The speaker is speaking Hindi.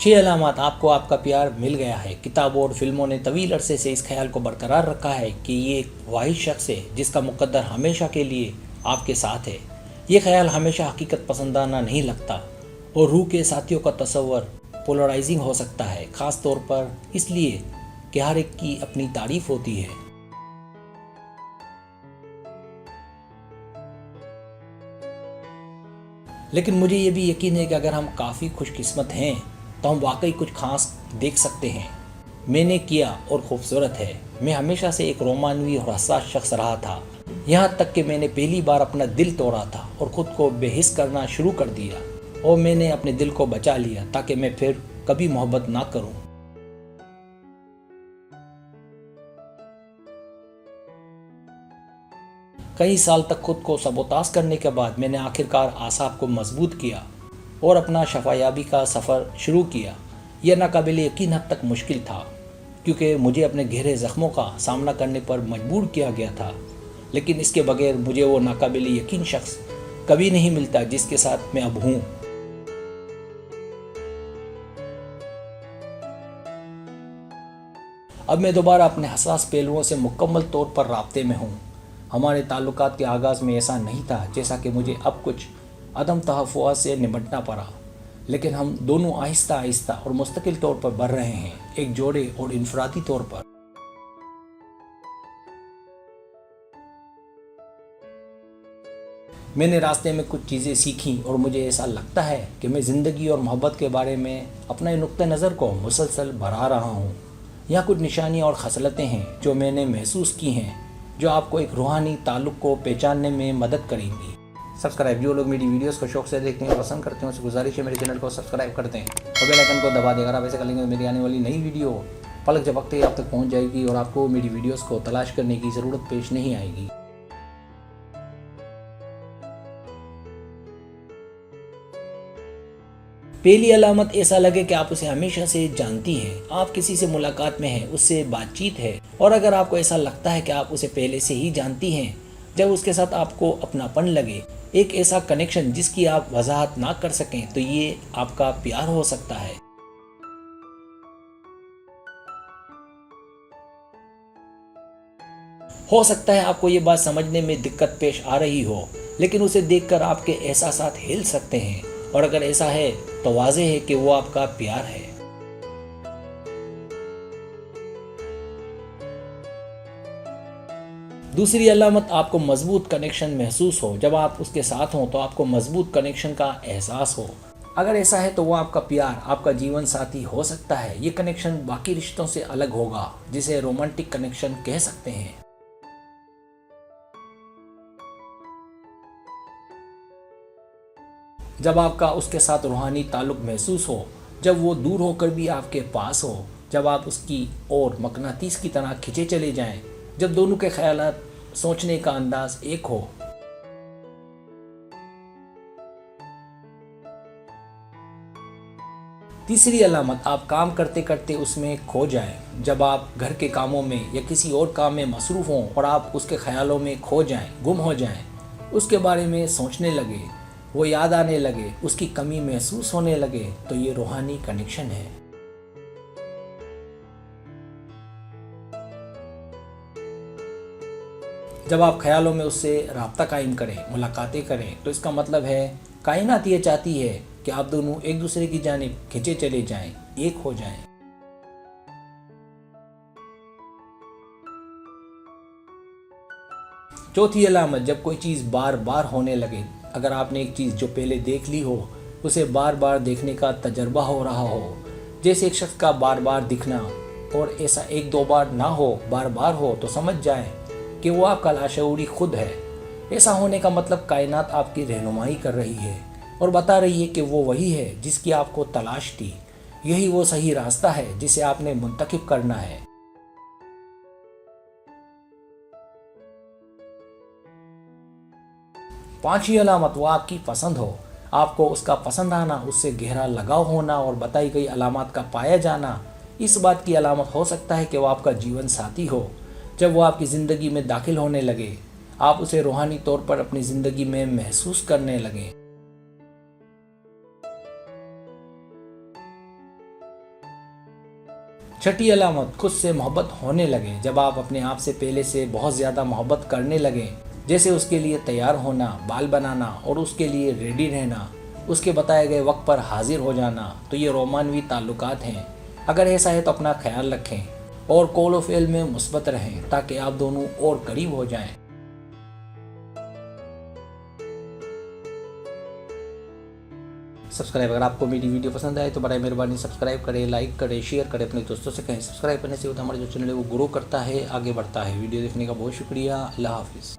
6 अलामत आपको आपका प्यार मिल गया है। किताबों और फिल्मों ने तवील अरसे से इस ख्याल को बरकरार रखा है कि ये एक वाहिद शख्स है जिसका मुकद्दर हमेशा के लिए आपके साथ है। ये ख्याल हमेशा हकीकत पसंदाना नहीं लगता और रूह के साथियों का तस्वर पोलराइजिंग हो सकता है, ख़ास तौर पर इसलिए कि हर एक की अपनी तारीफ होती है। लेकिन मुझे ये भी यकीन है कि अगर हम काफ़ी खुशकिस्मत हैं तो हम वाकई कुछ खास देख सकते हैं। मैंने किया और खूबसूरत है। मैं हमेशा से एक रोमानवी और हसास शख्स रहा था, यहाँ तक कि मैंने पहली बार अपना दिल तोड़ा था और ख़ुद को बेहिस करना शुरू कर दिया और मैंने अपने दिल को बचा लिया ताकि मैं फिर कभी मोहब्बत ना करूं। कई साल तक खुद को सबोताश करने के बाद मैंने आखिरकार आसाब को मजबूत किया और अपना शफायाबी का सफ़र शुरू किया। यह नाकाबिले यकीन हद तक मुश्किल था क्योंकि मुझे अपने गहरे ज़ख्मों का सामना करने पर मजबूर किया गया था, लेकिन इसके बगैर मुझे वो नाकाबिले यकीन शख्स कभी नहीं मिलता जिसके साथ मैं अब हूँ। अब मैं दोबारा अपने हसास पहलुओं से मुकम्मल तौर पर राब्ते में हूँ। हमारे ताल्लुकात के आगाज़ में ऐसा नहीं था जैसा कि मुझे अब कुछ अदम तहफ़्फ़ुज़ से निपटना पड़ा, लेकिन हम दोनों आहिस्ता आहिस्ता और मुस्तकिल तौर पर बढ़ रहे हैं, एक जोड़े और इनफरादी तौर पर। मैंने रास्ते में कुछ चीज़ें सीखी और मुझे ऐसा लगता है कि मैं ज़िंदगी और मोहब्बत के बारे में अपने नुक्ते नज़र को मुसलसल बढ़ा रहा हूँ। यहाँ कुछ निशानियाँ और खसलतें हैं जो मैंने महसूस की हैं जो आपको एक रूहानी ताल्लुक़ को पहचानने में मदद करेंगी। सब्सक्राइब, जो लोग मेरी वीडियोस को शौक से देखते हैं पसंद करते हैं उनसे गुजारिश है मेरे चैनल को सब्सक्राइब कर दें और बेल आइकन को दबा दें। अगर आप ऐसे करेंगे तो मेरी आने वाली नई वीडियो पलक झपकते ही आप तक पहुंच जाएगी और आपको मेरी वीडियोस को तलाश करने की ज़रूरत पेश नहीं आएगी। पहली अलामत, ऐसा लगे कि आप उसे हमेशा से जानती हैं। आप किसी से मुलाकात में हैं, उससे बातचीत है और अगर आपको ऐसा लगता है कि आप उसे पहले से ही जानती हैं, जब उसके साथ आपको अपनापन लगे, एक ऐसा कनेक्शन जिसकी आप वजाहत ना कर सकें, तो ये आपका प्यार हो सकता है। हो सकता है आपको ये बात समझने में दिक्कत पेश आ रही हो, लेकिन उसे देखकर आपके एहसासात हिल सकते हैं और अगर ऐसा है तो वाज़ेह है कि वो आपका प्यार है। दूसरी अलामत, आपको मजबूत कनेक्शन महसूस हो। जब आप उसके साथ हों तो आपको मजबूत कनेक्शन का एहसास हो। अगर ऐसा है तो वो आपका प्यार, आपका जीवन साथी हो सकता है। ये कनेक्शन बाकी रिश्तों से अलग होगा, जिसे रोमांटिक कनेक्शन कह सकते हैं। जब आपका उसके साथ रूहानी ताल्लुक़ महसूस हो, जब वो दूर होकर भी आपके पास हो, जब आप उसकी ओर मकनातीस की तरह खिंचे चले जाएं, जब दोनों के ख्यालात, सोचने का अंदाज एक हो। तीसरी अलामत, आप काम करते करते उसमें खो जाएं। जब आप घर के कामों में या किसी और काम में मसरूफ़ हों और आप उसके ख्यालों में खो जाएं, गुम हो जाएं, उसके बारे में सोचने लगे, वो याद आने लगे, उसकी कमी महसूस होने लगे, तो ये रूहानी कनेक्शन है। जब आप ख्यालों में उससे राब्ता कायम करें, मुलाकातें करें, तो इसका मतलब है कायनात ये चाहती है कि आप दोनों एक दूसरे की जानिब खिंचे चले जाएं, एक हो जाएं। चौथी अलामत, जब कोई चीज़ बार बार होने लगे। अगर आपने एक चीज़ जो पहले देख ली हो उसे बार बार देखने का तजर्बा हो रहा हो, जैसे एक शख्स का बार बार दिखना, और ऐसा एक दो बार ना हो, बार बार हो, तो समझ जाएं कि वो आपका लाशऊरी खुद है। ऐसा होने का मतलब कायनात आपकी रहनुमाई कर रही है और बता रही है कि वो वही है जिसकी आपको तलाश थी। यही वो सही रास्ता है जिसे आपने मुंतखब करना है। पांचवी अलामत, वो आपकी पसंद हो। आपको उसका पसंद आना, उससे गहरा लगाव होना और बताई गई अलामत का पाया जाना, इस बात की अलामत हो सकता है कि वो आपका जीवन साथी हो। जब वो आपकी ज़िंदगी में दाखिल होने लगे, आप उसे रूहानी तौर पर अपनी ज़िंदगी में महसूस करने लगें। छठी अलामत, खुद से मोहब्बत होने लगे। जब आप अपने आप से पहले से बहुत ज़्यादा मोहब्बत करने लगें, जैसे उसके लिए तैयार होना, बाल बनाना और उसके लिए रेडी रहना, उसके बताए गए वक्त पर हाजिर हो जाना, तो ये रोमानवी ताल्लुकात हैं। अगर ऐसा है तो अपना ख्याल रखें और कौल व फ़िल में मुस्बत रहें ताकि आप दोनों और करीब हो जाएं। सब्सक्राइब, अगर आपको मेरी वीडियो पसंद आए तो बड़ी मेहरबानी सब्सक्राइब करें, लाइक करें, शेयर करें, अपने दोस्तों से कहें। सब्सक्राइब करने से होता हमारा जो चैनल है वो ग्रो करता है, आगे बढ़ता है। वीडियो देखने का बहुत शुक्रिया। अल्लाह हाफिज़।